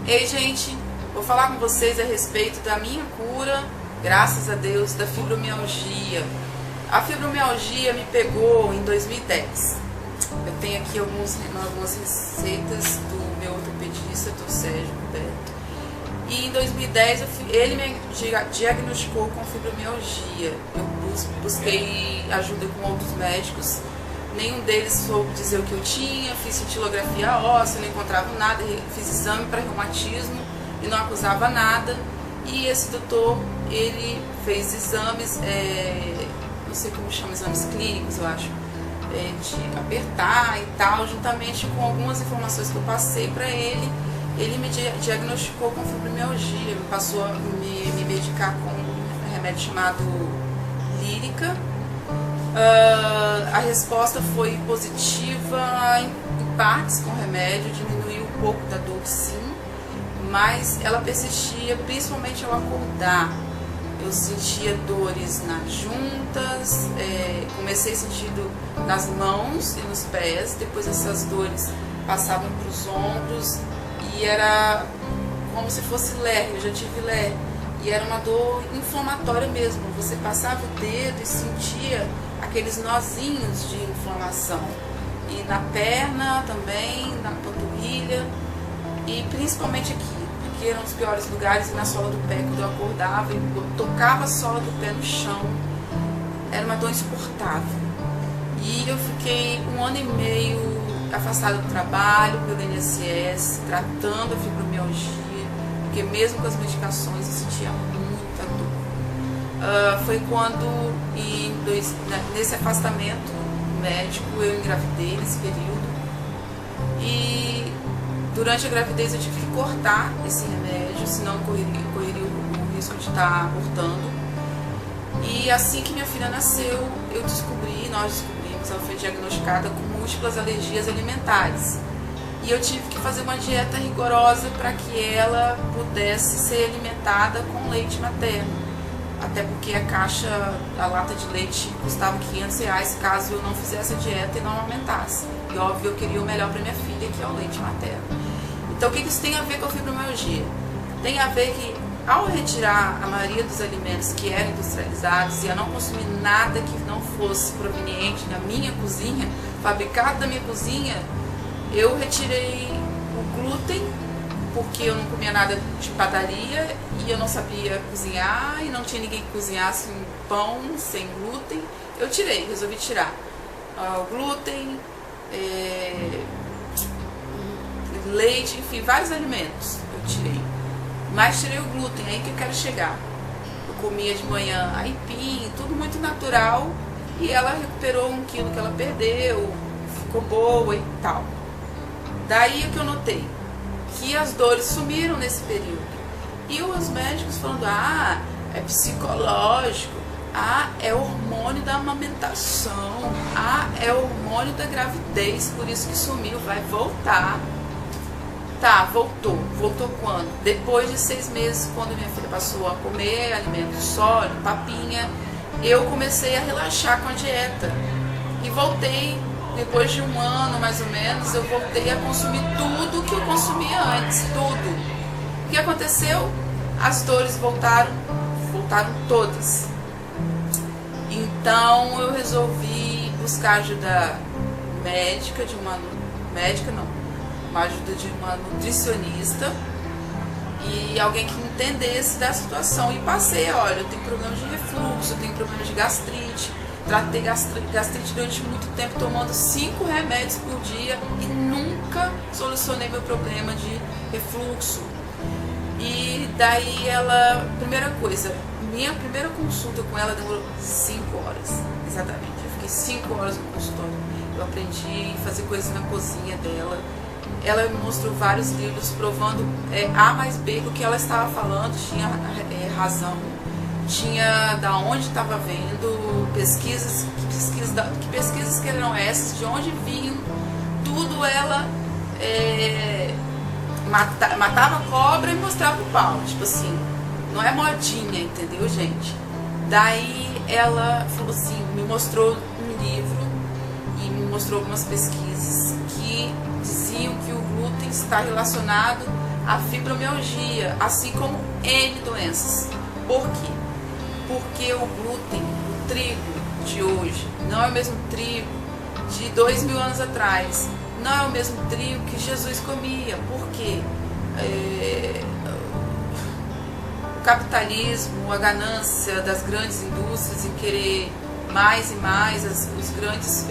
Ei, gente, vou falar com vocês a respeito da minha cura, graças a Deus, da fibromialgia. A fibromialgia me pegou em 2010. Eu tenho aqui algumas receitas do meu ortopedista, do Sérgio Roberto. E em 2010 ele me diagnosticou com fibromialgia. Eu busquei ajuda com outros médicos. Nenhum deles soube dizer o que eu tinha. Fiz cintilografia óssea, não encontrava nada. Fiz exame para reumatismo e não acusava nada. E esse doutor, ele fez exames, não sei como chama, exames clínicos, eu acho, de apertar e tal, juntamente com algumas informações que eu passei para ele. Ele me diagnosticou com fibromialgia, me passou a me medicar com um remédio chamado Lírica. A resposta foi positiva em partes com o remédio, diminuiu um pouco da dor sim, mas ela persistia principalmente ao acordar. Eu sentia dores nas juntas, comecei sentindo nas mãos e nos pés, depois essas dores passavam para os ombros e era como se fosse ler, eu já tive ler, e era uma dor inflamatória mesmo, você passava o dedo e sentia aqueles nozinhos de inflamação, e na perna também, na panturrilha, e principalmente aqui, porque eram os piores lugares, e na sola do pé, quando eu acordava e eu tocava a sola do pé no chão, era uma dor insuportável. E eu fiquei 1 ano e meio afastada do trabalho pelo INSS, tratando a fibromialgia, porque mesmo com as medicações eu sentia muita dor. Foi quando, nesse afastamento médico, eu engravidei nesse período, e durante a gravidez eu tive que cortar esse remédio, senão correria o risco de estar abortando. E assim que minha filha nasceu, nós descobrimos, ela foi diagnosticada com múltiplas alergias alimentares. E eu tive que fazer uma dieta rigorosa para que ela pudesse ser alimentada com leite materno. Até porque a lata de leite custava R$500 caso eu não fizesse a dieta e não aumentasse. E óbvio, eu queria o melhor para minha filha, que é o leite materno. Então o que isso tem a ver com a fibromialgia? Tem a ver que ao retirar a maioria dos alimentos que eram industrializados e a não consumir nada que não fosse proveniente da minha cozinha, fabricado da minha cozinha, eu retirei o glúten, porque eu não comia nada de padaria e eu não sabia cozinhar e não tinha ninguém que cozinhasse um pão sem glúten. Eu resolvi tirar o glúten, leite, enfim, vários alimentos eu tirei. Mas tirei o glúten, aí que eu quero chegar. Eu comia de manhã aipim, tudo muito natural, e ela recuperou 1 quilo que ela perdeu, ficou boa e tal. Daí é que eu notei que as dores sumiram nesse período. E os médicos falando, é psicológico, é hormônio da amamentação, é hormônio da gravidez, por isso que sumiu, vai voltar. Tá, voltou. Voltou quando? Depois de 6 meses, quando minha filha passou a comer alimento sólido, papinha, eu comecei a relaxar com a dieta. E voltei, depois de 1 ano mais ou menos, eu voltei a consumir tudo que eu consumia antes, tudo. O que aconteceu? As dores voltaram todas. Então eu resolvi buscar ajuda médica, uma ajuda de uma nutricionista e alguém que entendesse da situação. E passei, olha, eu tenho problema de refluxo, eu tenho problema de gastrite, tratei gastrite durante muito tempo, tomando 5 remédios por dia e nunca solucionei meu problema de refluxo. E daí primeira coisa, minha primeira consulta com ela demorou 5 horas, exatamente. Eu fiquei 5 horas no consultório. Eu aprendi a fazer coisas na cozinha dela. Ela me mostrou vários livros provando A mais B que o que ela estava falando tinha razão, tinha da onde estava vendo, pesquisas que eram essas, de onde vinham, tudo ela matava a cobra e mostrava o pau, tipo assim, não é modinha, entendeu, gente? Daí ela falou assim, me mostrou um livro e me mostrou algumas pesquisas que diziam que o glúten está relacionado a fibromialgia, assim como N doenças. Por quê? Porque o glúten, o trigo de hoje, não é o mesmo trigo de 2000 anos atrás, não é o mesmo trigo que Jesus comia. Por quê? O capitalismo, a ganância das grandes indústrias em querer mais e mais, os grandes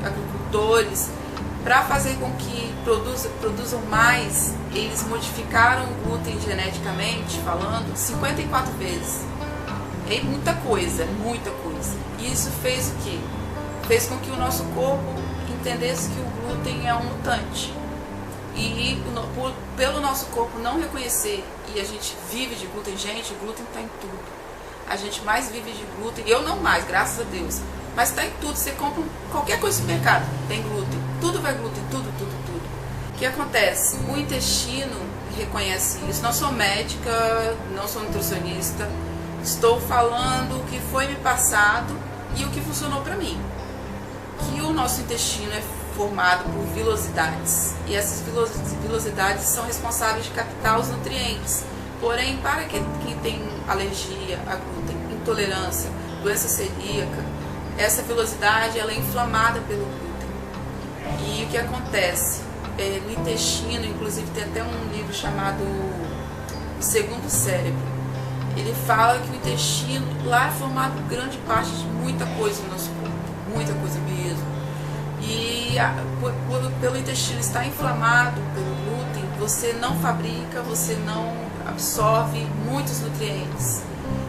agricultores, para fazer com que produzam mais, eles modificaram o glúten geneticamente falando 54 vezes. É muita coisa, muita coisa. E isso fez o quê? Fez com que o nosso corpo entendesse que o glúten é um mutante. E pelo nosso corpo não reconhecer, e a gente vive de glúten, gente, glúten está em tudo. A gente mais vive de glúten, eu não mais, graças a Deus. Mas está em tudo, você compra qualquer coisa no mercado, tem glúten. Tudo vai glúten, tudo. O que acontece? O intestino reconhece isso. Não sou médica, não sou nutricionista. Estou falando o que foi me passado e o que funcionou para mim. Que o nosso intestino é formado por vilosidades. E essas vilosidades são responsáveis de captar os nutrientes. Porém, para quem tem alergia a glúten, intolerância, doença celíaca, essa vilosidade ela é inflamada pelo glúten. E o que acontece? No intestino, inclusive tem até um livro chamado O Segundo Cérebro. Ele fala que o intestino lá é formado grande parte de muita coisa no nosso corpo, muita coisa mesmo. E pelo intestino estar inflamado pelo glúten, você não fabrica, você não absorve muitos nutrientes.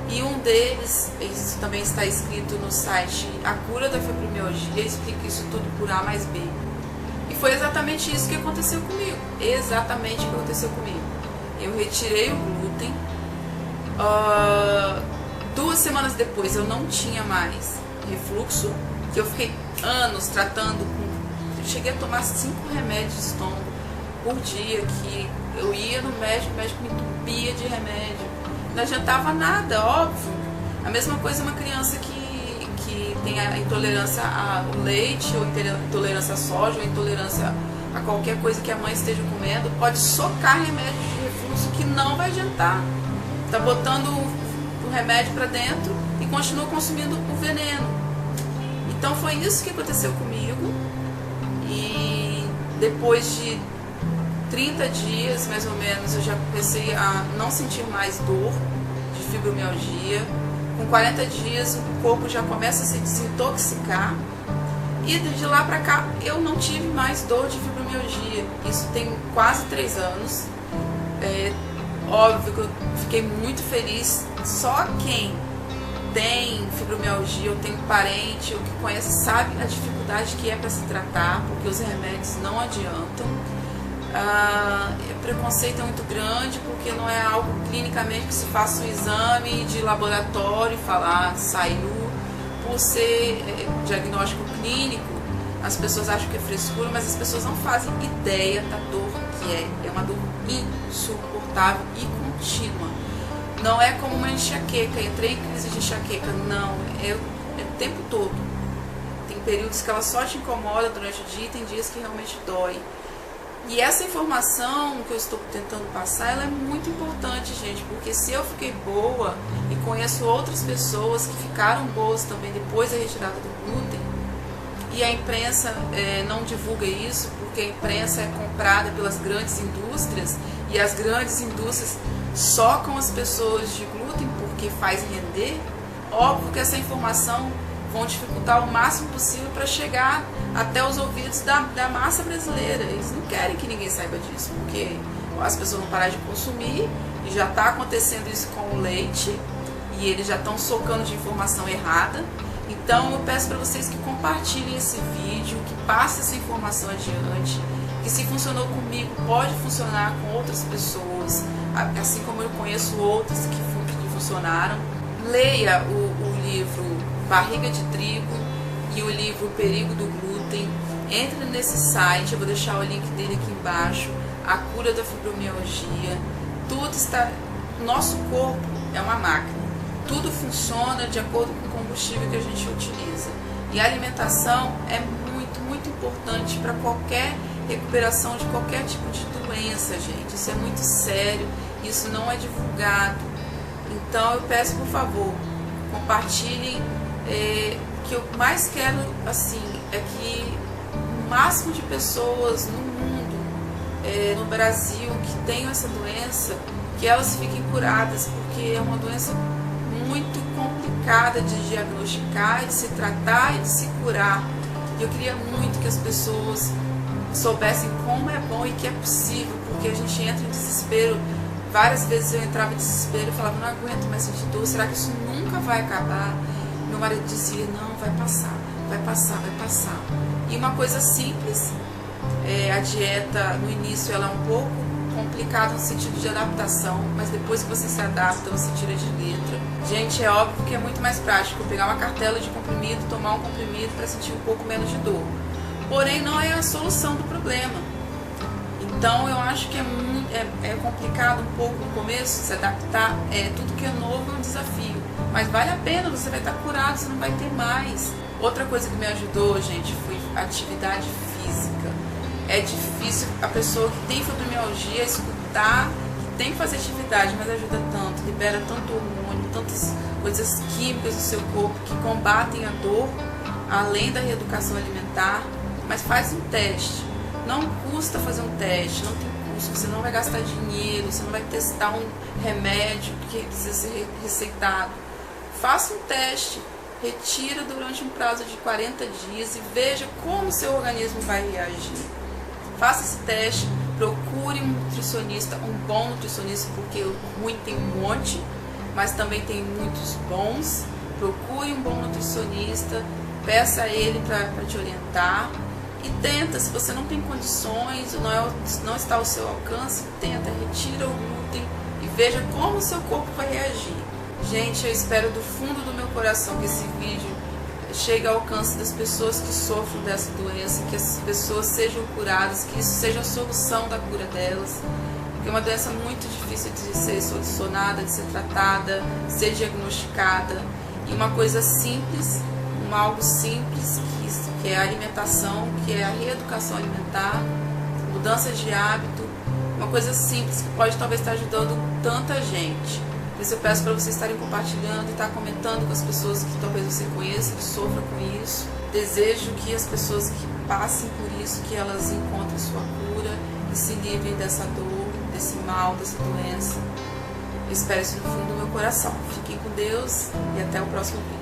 E um deles, isso também está escrito no site A Cura da Fibromialgia, explica isso tudo por A mais B. E foi exatamente isso que aconteceu comigo. Exatamente o que aconteceu comigo. Eu retirei o glúten. 2 semanas depois eu não tinha mais refluxo, que eu fiquei anos tratando com... Eu cheguei a tomar 5 remédios de estômago por dia, que eu ia no médico, o médico me entupia de remédio. Não adiantava nada, óbvio. A mesma coisa uma criança que tem a intolerância ao leite, ou intolerância à soja, ou intolerância a qualquer coisa que a mãe esteja comendo, pode socar remédio de refluxo que não vai adiantar. Tá botando o remédio para dentro e continua consumindo o veneno. Então foi isso que aconteceu comigo. E depois de 30 dias, mais ou menos, eu já comecei a não sentir mais dor de fibromialgia. Com 40 dias, o corpo já começa a se desintoxicar. E de lá pra cá, eu não tive mais dor de fibromialgia. Isso tem quase 3 anos. Óbvio que eu fiquei muito feliz. Só quem tem fibromialgia, ou tem parente, ou que conhece, sabe a dificuldade que é para se tratar, porque os remédios não adiantam. O preconceito é muito grande, porque não é algo clinicamente que se faça um exame de laboratório e falar, saiu. Por ser diagnóstico clínico, as pessoas acham que é frescura, mas as pessoas não fazem ideia da dor que é. É uma dor insuportável e contínua. Não é como uma enxaqueca, entrei em crise de enxaqueca, não, é o tempo todo. Tem períodos que ela só te incomoda durante o dia e tem dias que realmente dói. E essa informação que eu estou tentando passar, ela é muito importante, gente, porque se eu fiquei boa e conheço outras pessoas que ficaram boas também depois da retirada do glúten, e a imprensa não divulga isso, porque a imprensa é comprada pelas grandes indústrias, e as grandes indústrias socam as pessoas de glúten porque faz render, óbvio que essa informação vão dificultar o máximo possível para chegar até os ouvidos da massa brasileira. Eles não querem que ninguém saiba disso, porque as pessoas vão parar de consumir, e já está acontecendo isso com o leite, e eles já estão socando de informação errada. Então eu peço para vocês que compartilhem esse vídeo, que passem essa informação adiante, que se funcionou comigo, pode funcionar com outras pessoas, assim como eu conheço outras que funcionaram. Leia o livro Barriga de Trigo e o livro O Perigo do Glúten. Entre nesse site, eu vou deixar o link dele aqui embaixo. A Cura da Fibromialgia. Tudo está... Nosso corpo é uma máquina. Tudo funciona de acordo com o combustível que a gente utiliza. E a alimentação é muito, muito importante para qualquer recuperação de qualquer tipo de doença, gente. Isso é muito sério, isso não é divulgado. Então eu peço, por favor, compartilhem. O que eu mais quero, assim, é que o máximo de pessoas no mundo, no Brasil, que tenham essa doença, que elas fiquem curadas, porque é uma doença muito complicada de diagnosticar, de se tratar e de se curar. E eu queria muito que as pessoas soubessem como é bom e que é possível, porque a gente entra em desespero. Várias vezes eu entrava em desespero e falava, não aguento mais sentir dor, será que isso nunca vai acabar? Meu marido dizia, não, vai passar, vai passar, vai passar. E uma coisa simples, a dieta no início ela é um pouco complicada no sentido de adaptação, mas depois que você se adapta, você tira de letra. Gente, é óbvio que é muito mais prático pegar uma cartela de comprimido, tomar um comprimido para sentir um pouco menos de dor. Porém, não é a solução do problema. Então, eu acho que é complicado um pouco no começo se adaptar. Tudo que é novo é um desafio. Mas vale a pena, você vai estar curado, você não vai ter mais. Outra coisa que me ajudou, gente, foi atividade física. É difícil a pessoa que tem fibromialgia escutar que tem que fazer atividade, mas ajuda tanto, libera tanto hormônio, tantas coisas químicas no seu corpo que combatem a dor, além da reeducação alimentar. Mas faz um teste. Não custa fazer um teste, não tem custo, você não vai gastar dinheiro, você não vai testar um remédio que precisa ser receitado. Faça um teste, retira durante um prazo de 40 dias e veja como o seu organismo vai reagir. Faça esse teste, procure um nutricionista, um bom nutricionista, porque o ruim tem um monte, mas também tem muitos bons. Procure um bom nutricionista, peça a ele para te orientar. E tenta, se você não tem condições, não está ao seu alcance, tenta, retira o glúten e veja como o seu corpo vai reagir. Gente, eu espero do fundo do meu coração que esse vídeo chegue ao alcance das pessoas que sofrem dessa doença, que essas pessoas sejam curadas, que isso seja a solução da cura delas. Porque é uma doença muito difícil de ser solucionada, de ser tratada, de ser diagnosticada. E uma coisa simples, algo simples, que é a alimentação, que é a reeducação alimentar, mudança de hábito, uma coisa simples que pode talvez estar ajudando tanta gente. Por isso eu peço para vocês estarem compartilhando e estar comentando com as pessoas que talvez você conheça, que sofram com isso. Desejo que as pessoas que passem por isso, que elas encontrem sua cura e se livrem dessa dor, desse mal, dessa doença. Eu espero isso no fundo do meu coração. Fiquem com Deus e até o próximo vídeo.